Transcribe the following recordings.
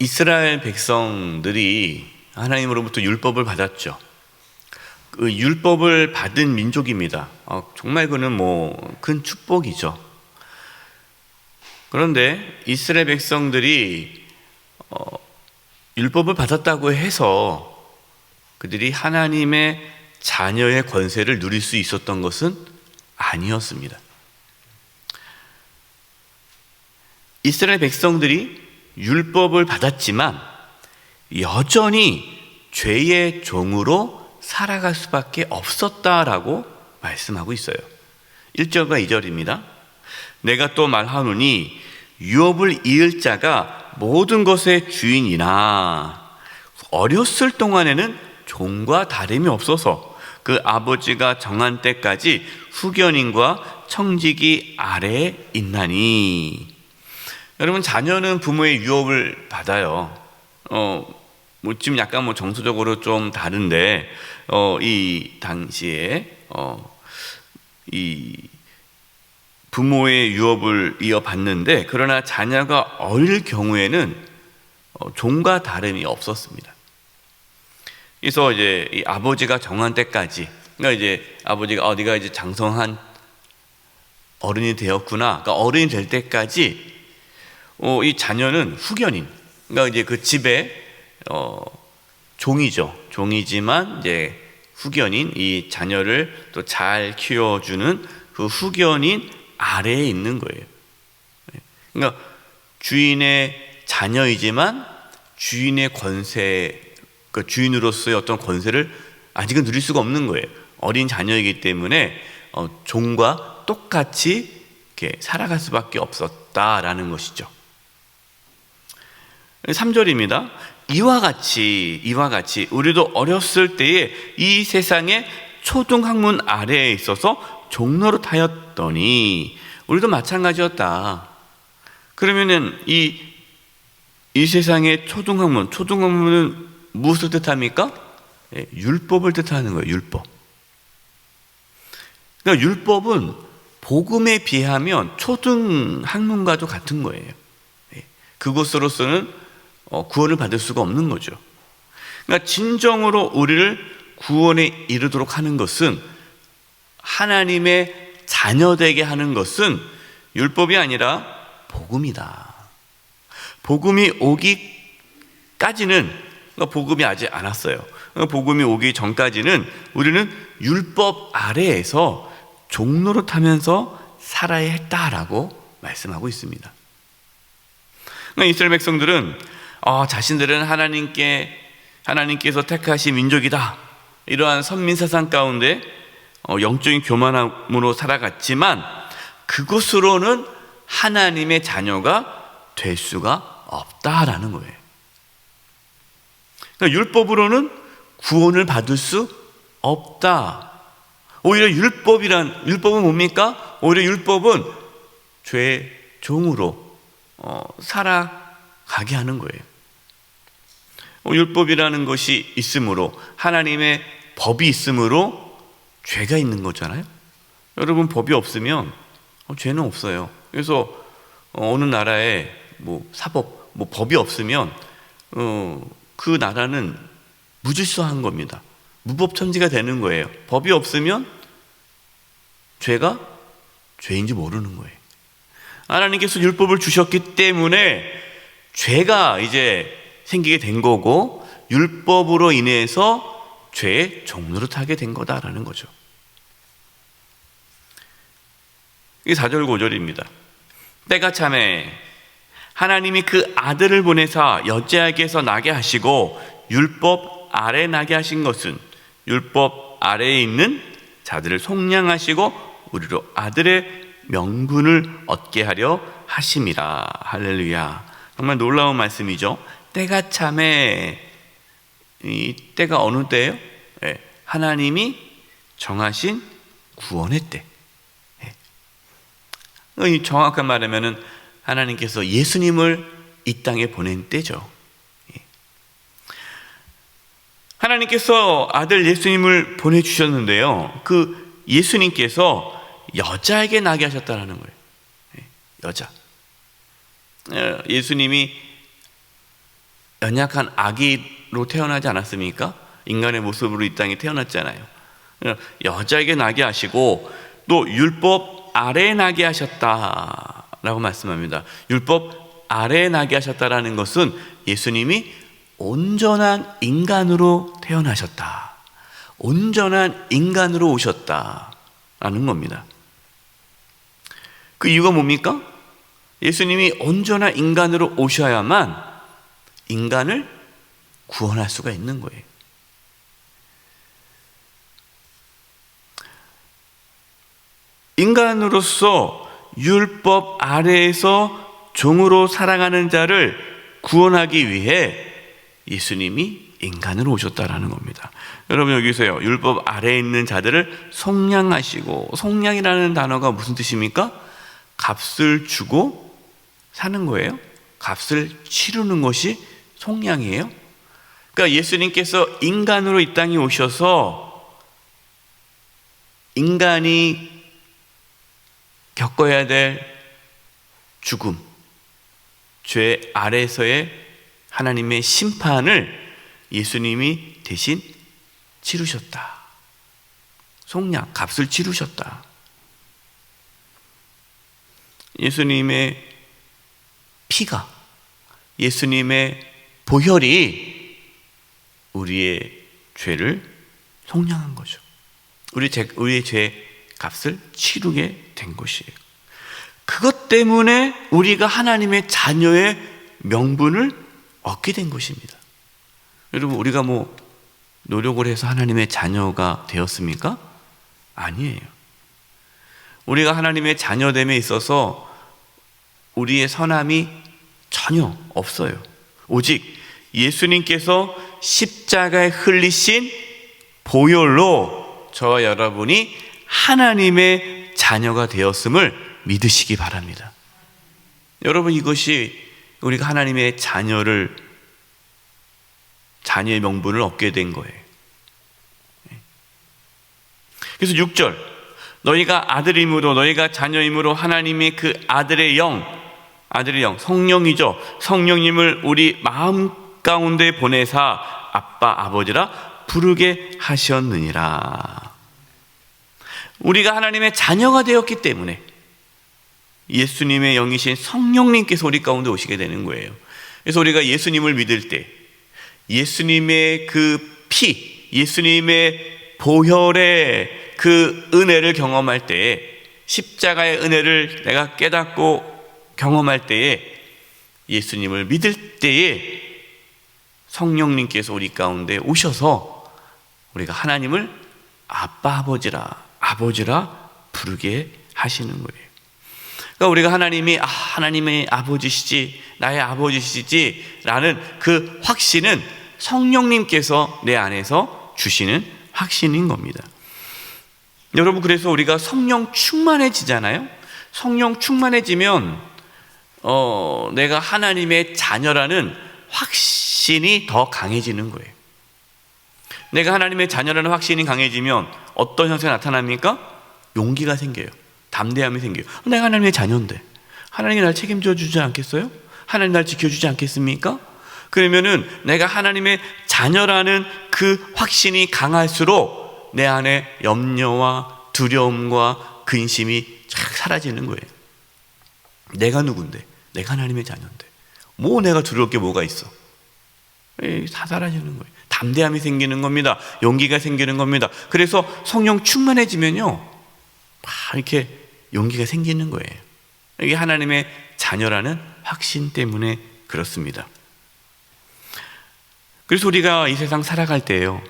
이스라엘 백성들이 하나님으로부터 율법을 받았죠. 그 율법을 받은 민족입니다. 정말 그는 큰 축복이죠. 그런데 이스라엘 백성들이 율법을 받았다고 해서 그들이 하나님의 자녀의 권세를 누릴 수 있었던 것은 아니었습니다. 이스라엘 백성들이 율법을 받았지만 여전히 죄의 종으로 살아갈 수밖에 없었다라고 말씀하고 있어요. 1절과 2절입니다. 내가 또 말하노니 유업을 이을 자가 모든 것의 주인이나 어렸을 동안에는 종과 다름이 없어서 그 아버지가 정한 때까지 후견인과 청지기 아래에 있나니. 여러분, 자녀는 부모의 유업을 받아요. 지금 약간 정서적으로 좀 다른데, 이 당시에, 이 부모의 유업을 이어받는데, 그러나 자녀가 어릴 경우에는 종과 다름이 없었습니다. 그래서 이제 이 아버지가 정한 때까지, 그러니까 이제 아버지가 네가 이제 장성한 어른이 되었구나. 그러니까 어른이 될 때까지 이 자녀는 후견인, 그러니까 이제 그 집에 종이죠. 종이지만 이제 후견인, 이 자녀를 또 잘 키워주는 그 후견인 아래에 있는 거예요. 그러니까 주인의 자녀이지만 주인의 권세, 그 주인으로서의 어떤 권세를 아직은 누릴 수가 없는 거예요. 어린 자녀이기 때문에 종과 똑같이 이렇게 살아갈 수밖에 없었다라는 것이죠. 3절입니다. 이와 같이 우리도 어렸을 때에 이 세상의 초등학문 아래에 있어서 종노릇하였더니 우리도 마찬가지였다. 그러면은 이 세상의 초등학문은 무엇을 뜻합니까? 율법을 뜻하는 거예요. 율법. 그러니까 율법은 복음에 비하면 초등학문과도 같은 거예요. 그것으로서는 구원을 받을 수가 없는 거죠. 그러니까 진정으로 우리를 구원에 이르도록 하는 것은, 하나님의 자녀되게 하는 것은 율법이 아니라 복음이다. 복음이 오기까지는, 그러니까 복음이 아직 안 왔어요. 그러니까 복음이 오기 전까지는 우리는 율법 아래에서 종노릇하면서 살아야 했다라고 말씀하고 있습니다. 그러니까 이스라엘 백성들은 자신들은 하나님께서 택하신 민족이다, 이러한 선민사상 가운데 영적인 교만함으로 살아갔지만 그것으로는 하나님의 자녀가 될 수가 없다라는 거예요. 그러니까 율법으로는 구원을 받을 수 없다. 오히려 율법은 뭡니까? 오히려 율법은 죄의 종으로 살아가게 하는 거예요. 율법이라는 것이 있으므로, 하나님의 법이 있으므로 죄가 있는 거잖아요. 여러분, 법이 없으면 죄는 없어요. 그래서 어느 나라에 사법, 법이 없으면 그 나라는 무질서한 겁니다. 무법천지가 되는 거예요. 법이 없으면 죄가 죄인지 모르는 거예요. 하나님께서 율법을 주셨기 때문에 죄가 이제 생기게 된 거고, 율법으로 인해서 죄의 종노릇하게 된 거다라는 거죠. 이게 4절 5절입니다. 때가 참에 하나님이 그 아들을 보내사 여자에게서 나게 하시고 율법 아래 나게 하신 것은 율법 아래에 있는 자들을 속량하시고 우리로 아들의 명분을 얻게 하려 하심이라. 할렐루야. 정말 놀라운 말씀이죠. 때가 참에, 이 때가 어느 때예요? 하나님이 정하신 구원의 때. 정확한 말하면은 하나님께서 예수님을 이 땅에 보낸 때죠. 하나님께서 아들 예수님을 보내주셨는데요, 그 예수님께서 여자에게 나게 하셨다는 거예요. 여자. 예수님이 연약한 아기로 태어나지 않았습니까? 인간의 모습으로 이 땅에 태어났잖아요. 여자에게 나게 하시고 또 율법 아래에 나게 하셨다라고 말씀합니다. 율법 아래에 나게 하셨다라는 것은 예수님이 온전한 인간으로 태어나셨다, 온전한 인간으로 오셨다라는 겁니다. 그 이유가 뭡니까? 예수님이 온전한 인간으로 오셔야만 인간을 구원할 수가 있는 거예요. 인간으로서 율법 아래에서 종으로 살아가는 자를 구원하기 위해 예수님이 인간으로 오셨다라는 겁니다. 여러분 여기서요, 율법 아래에 있는 자들을 속량하시고, 속량이라는 단어가 무슨 뜻입니까? 값을 주고 사는 거예요. 값을 치르는 것이 속량이에요. 그러니까 예수님께서 인간으로 이 땅에 오셔서 인간이 겪어야 될 죽음, 죄 아래서의 하나님의 심판을 예수님이 대신 치르셨다. 속량, 값을 치르셨다. 예수님의 피가, 예수님의 보혈이 우리의 죄를 속량한 거죠. 우리의 죄 값을 치르게 된 것이에요. 그것 때문에 우리가 하나님의 자녀의 명분을 얻게 된 것입니다. 여러분, 우리가 노력을 해서 하나님의 자녀가 되었습니까? 아니에요. 우리가 하나님의 자녀됨에 있어서 우리의 선함이 전혀 없어요. 오직 예수님께서 십자가에 흘리신 보혈로 저와 여러분이 하나님의 자녀가 되었음을 믿으시기 바랍니다. 여러분, 이것이 우리가 하나님의 자녀의 명분을 얻게 된 거예요. 그래서 6절, 너희가 아들임으로, 너희가 자녀임으로 하나님의 그 아들의 영, 성령이죠. 성령님을 우리 마음 가운데 보내사 아빠 아버지라 부르게 하셨느니라. 우리가 하나님의 자녀가 되었기 때문에 예수님의 영이신 성령님께서 우리 가운데 오시게 되는 거예요. 그래서 우리가 예수님을 믿을 때, 예수님의 그 피, 예수님의 보혈의 그 은혜를 경험할 때에, 십자가의 은혜를 내가 깨닫고 경험할 때에, 예수님을 믿을 때에 성령님께서 우리 가운데 오셔서 우리가 하나님을 아빠 아버지라 부르게 하시는 거예요. 그러니까 우리가 하나님의 아버지시지, 나의 아버지시지 라는 그 확신은 성령님께서 내 안에서 주시는 확신인 겁니다. 여러분, 그래서 우리가 성령 충만해지잖아요. 성령 충만해지면 내가 하나님의 자녀라는 확신이 더 강해지는 거예요. 내가 하나님의 자녀라는 확신이 강해지면 어떤 현상이 나타납니까? 용기가 생겨요. 담대함이 생겨요. 내가 하나님의 자녀인데 하나님이 날 책임져 주지 않겠어요? 하나님 날 지켜주지 않겠습니까? 그러면은 내가 하나님의 자녀라는 그 확신이 강할수록 내 안에 염려와 두려움과 근심이 쫙 사라지는 거예요. 내가 누군데? 내가 하나님의 자녀인데 내가 두려울 게 뭐가 있어? 다 사라지는 거예요. 담대함이 생기는 겁니다. 용기가 생기는 겁니다. 그래서 성령 충만해지면요, 이렇게 용기가 생기는 거예요. 이게 하나님의 자녀라는 확신 때문에 그렇습니다. 그래서 우리가 이 세상 살아갈 때요,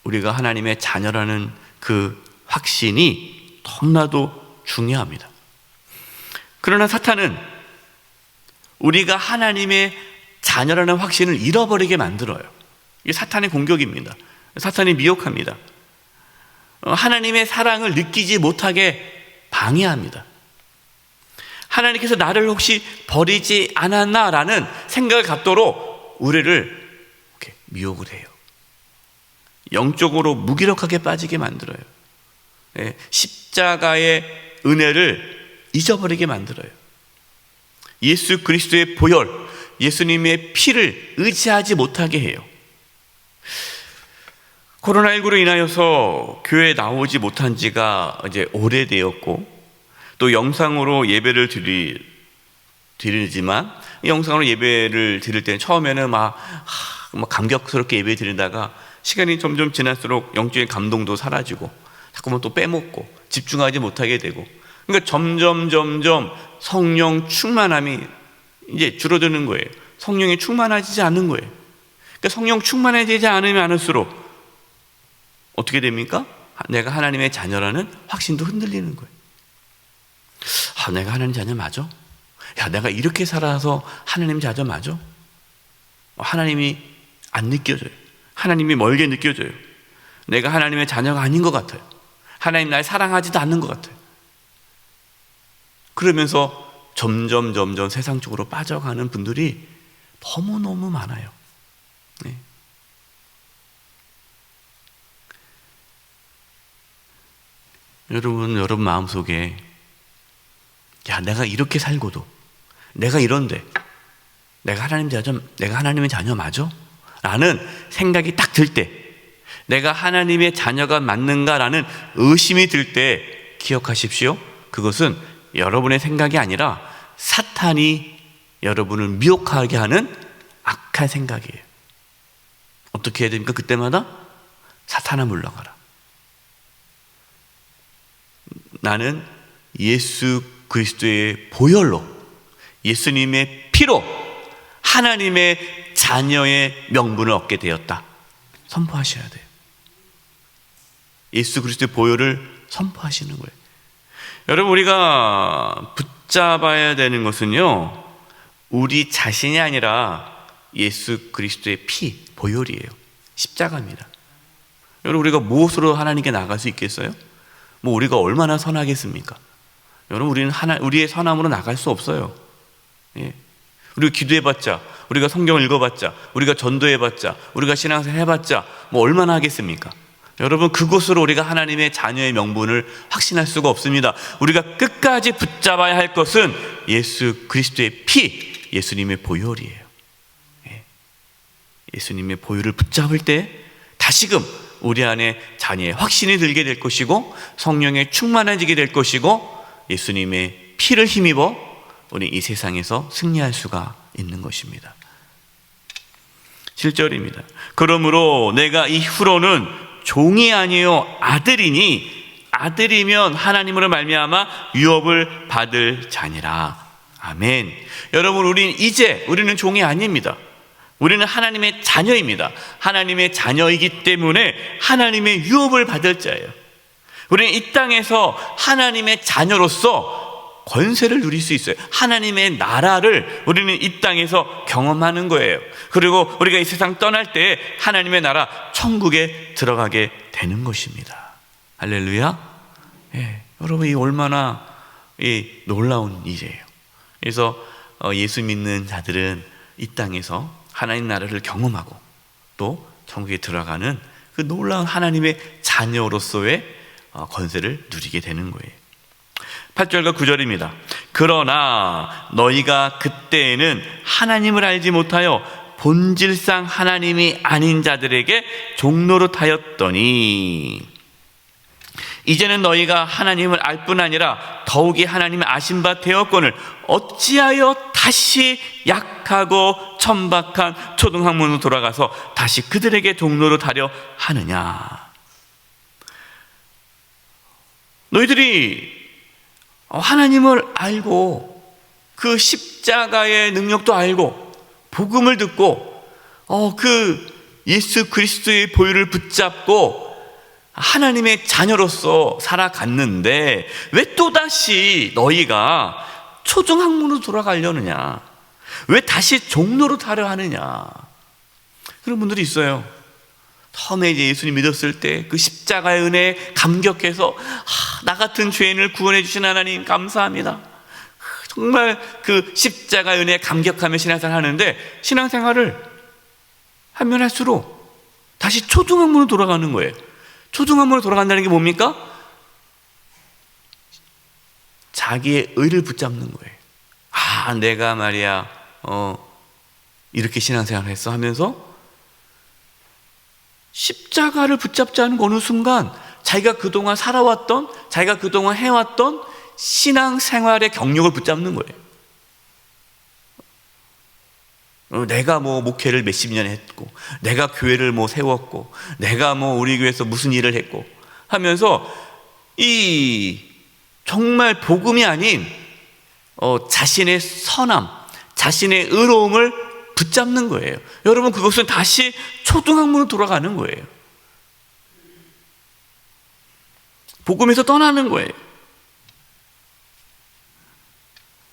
우리가 하나님의 자녀라는 그 확신이 너무나도 중요합니다. 그러나 사탄은 우리가 하나님의 자녀라는 확신을 잃어버리게 만들어요. 이게 사탄의 공격입니다. 사탄이 미혹합니다. 하나님의 사랑을 느끼지 못하게 방해합니다. 하나님께서 나를 혹시 버리지 않았나라는 생각을 갖도록 우리를 이렇게 미혹을 해요. 영적으로 무기력하게 빠지게 만들어요. 십자가의 은혜를 잊어버리게 만들어요. 예수 그리스도의 보혈, 예수님의 피를 의지하지 못하게 해요. 코로나19로 인하여서 교회에 나오지 못한 지가 이제 오래되었고, 또 영상으로 예배를 드리지만 영상으로 예배를 드릴 때는 처음에는 막 감격스럽게 예배 드리다가 시간이 점점 지날수록 영적인 감동도 사라지고 자꾸만 또 빼먹고 집중하지 못하게 되고, 그러니까 점점 성령 충만함이 이제 줄어드는 거예요. 성령이 충만하지 않는 거예요. 그러니까 성령 충만해지지 않으면 않을수록 어떻게 됩니까? 내가 하나님의 자녀라는 확신도 흔들리는 거예요. 내가 하나님 자녀 맞아? 내가 이렇게 살아서 하나님 자녀 맞아? 하나님이 안 느껴져요. 하나님이 멀게 느껴져요. 내가 하나님의 자녀가 아닌 것 같아요. 하나님 날 사랑하지도 않는 것 같아요. 그러면서 점점 세상 쪽으로 빠져가는 분들이 너무너무 많아요. 네. 여러분 마음속에 내가 이렇게 살고도, 내가 이런데 내가 하나님의 자녀 맞아? 라는 생각이 딱 들 때, 내가 하나님의 자녀가 맞는가라는 의심이 들 때 기억하십시오. 그것은 여러분의 생각이 아니라 사탄이 여러분을 미혹하게 하는 악한 생각이에요. 어떻게 해야 됩니까? 그때마다 사탄아 물러가라. 나는 예수 그리스도의 보혈로, 예수님의 피로 하나님의 자녀의 명분을 얻게 되었다. 선포하셔야 돼요. 예수 그리스도의 보혈을 선포하시는 거예요. 여러분, 우리가 붙잡아야 되는 것은요, 우리 자신이 아니라 예수 그리스도의 피, 보혈이에요. 십자가입니다. 여러분, 우리가 무엇으로 하나님께 나갈 수 있겠어요? 우리가 얼마나 선하겠습니까? 여러분, 우리는 우리의 선함으로 나갈 수 없어요. 예. 우리가 기도해봤자, 우리가 성경을 읽어봤자, 우리가 전도해봤자, 우리가 신앙생활 해봤자 얼마나 하겠습니까? 여러분, 그곳으로 우리가 하나님의 자녀의 명분을 확신할 수가 없습니다. 우리가 끝까지 붙잡아야 할 것은 예수 그리스도의 피, 예수님의 보혈이에요. 예. 예수님의 보혈을 붙잡을 때 다시금 우리 안에 자녀의 확신이 들게 될 것이고, 성령에 충만해지게 될 것이고, 예수님의 피를 힘입어 우리 이 세상에서 승리할 수가 있는 것입니다. 7절입니다. 그러므로 내가 이후로는 종이 아니요 아들이니, 아들이면 하나님으로 말미암아 유업을 받을 자니라. 아멘. 여러분, 우리는 종이 아닙니다. 우리는 하나님의 자녀입니다. 하나님의 자녀이기 때문에 하나님의 유업을 받을 자예요. 우리는 이 땅에서 하나님의 자녀로서 권세를 누릴 수 있어요. 하나님의 나라를 우리는 이 땅에서 경험하는 거예요. 그리고 우리가 이 세상 떠날 때 하나님의 나라 천국에 들어가게 되는 것입니다. 할렐루야. 예, 여러분, 이 얼마나 놀라운 일이에요. 그래서 예수 믿는 자들은 이 땅에서 하나님 나라를 경험하고 또 천국에 들어가는 그 놀라운 하나님의 자녀로서의 권세를 누리게 되는 거예요. 8절과 9절입니다. 그러나 너희가 그때에는 하나님을 알지 못하여 본질상 하나님이 아닌 자들에게 종노릇하였더니, 이제는 너희가 하나님을 알 뿐 아니라 더욱이 하나님을 아신 바 되었거늘 어찌하여 다시 약하고 천박한 초등학문으로 돌아가서 다시 그들에게 종노릇하려 하느냐. 너희들이 하나님을 알고 그 십자가의 능력도 알고 복음을 듣고 그 예수 그리스도의 보혈을 붙잡고 하나님의 자녀로서 살아갔는데 왜 또다시 너희가 초중학문으로 돌아가려느냐, 왜 다시 종노릇하려 하느냐. 그런 분들이 있어요. 처음에 이제 예수님 믿었을 때 그 십자가의 은혜에 감격해서 나 같은 죄인을 구원해 주신 하나님 감사합니다. 정말 그 십자가의 은혜에 감격하며 신앙생활을 하는데, 신앙생활을 하면 할수록 다시 초등학문으로 돌아가는 거예요. 초중학문으로 돌아간다는 게 뭡니까? 자기의 의를 붙잡는 거예요. 내가 말이야 이렇게 신앙생활을 했어 하면서 십자가를 붙잡지 않은 어느 순간 자기가 그동안 살아왔던, 자기가 그동안 해왔던 신앙생활의 경력을 붙잡는 거예요. 내가 뭐 목회를 몇십 년 했고, 내가 교회를 뭐 세웠고, 내가 뭐 우리 교회에서 무슨 일을 했고 하면서 이 정말 복음이 아닌 자신의 선함, 자신의 의로움을 붙잡는 거예요. 여러분, 그것은 다시 초등학문으로 돌아가는 거예요. 복음에서 떠나는 거예요.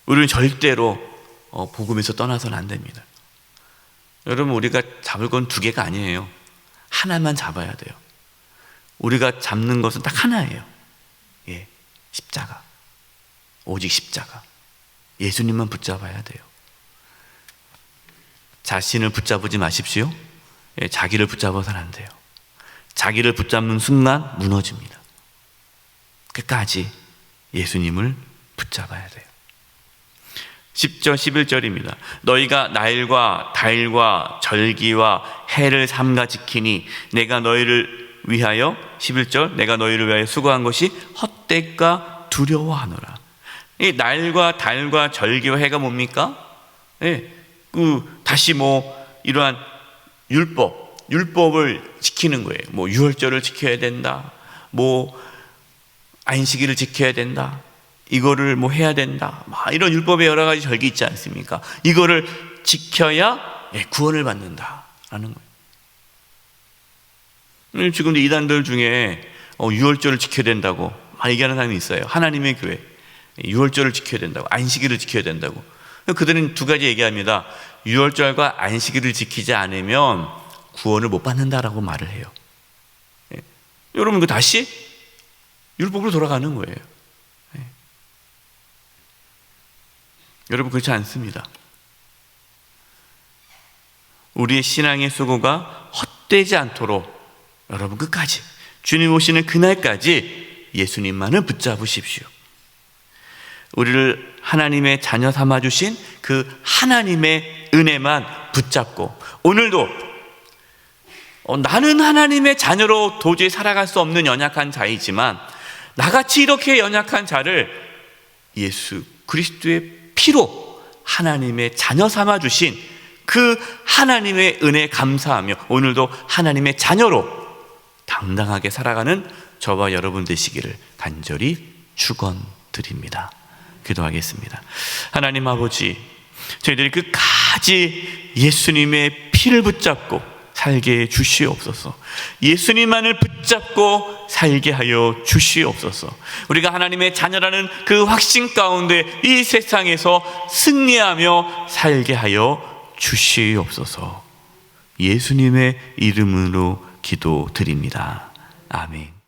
우리는 절대로 복음에서 떠나서는 안 됩니다. 여러분, 우리가 잡을 건 두 개가 아니에요. 하나만 잡아야 돼요. 우리가 잡는 것은 딱 하나예요. 예, 십자가. 오직 십자가. 예수님만 붙잡아야 돼요. 자신을 붙잡지 마십시오. 예, 자기를 붙잡아서는 안 돼요. 자기를 붙잡는 순간 무너집니다. 끝까지 예수님을 붙잡아야 돼요. 10절 11절입니다. 너희가 나일과 달과 절기와 해를 삼가 지키니 내가 너희를 위하여 11절 내가 너희를 위하여 수고한 것이 헛되까 두려워하노라. 이 날과 달과 절기와 해가 뭡니까? 예, 다시 이러한 율법을 지키는 거예요. 유월절을 지켜야 된다. 안식일을 지켜야 된다. 이거를 해야 된다. 이런 율법의 여러 가지 절기 있지 않습니까? 이거를 지켜야 구원을 받는다라는 거예요. 지금도 이단들 중에 유월절을 지켜야 된다고 얘기하는 사람이 있어요. 하나님의 교회. 유월절을 지켜야 된다고, 안식일을 지켜야 된다고. 그들은 두 가지 얘기합니다. 유월절과 안식일을 지키지 않으면 구원을 못 받는다라고 말을 해요. 여러분, 그 다시 율법으로 돌아가는 거예요. 여러분, 그렇지 않습니다. 우리의 신앙의 수고가 헛되지 않도록 여러분 끝까지, 주님 오시는 그날까지 예수님만을 붙잡으십시오. 우리를 하나님의 자녀 삼아주신 그 하나님의 은혜만 붙잡고, 오늘도 나는 하나님의 자녀로 도저히 살아갈 수 없는 연약한 자이지만 나같이 이렇게 연약한 자를 예수 그리스도의 피로 하나님의 자녀 삼아주신 그 하나님의 은혜에 감사하며 오늘도 하나님의 자녀로 당당하게 살아가는 저와 여러분 되시기를 간절히 축원드립니다. 기도하겠습니다. 하나님 아버지, 저희들이 끝까지 예수님의 피를 붙잡고 살게 해 주시옵소서. 예수님만을 붙잡고 살게 하여 주시옵소서. 우리가 하나님의 자녀라는 그 확신 가운데 이 세상에서 승리하며 살게 하여 주시옵소서. 예수님의 이름으로 기도드립니다. 아멘.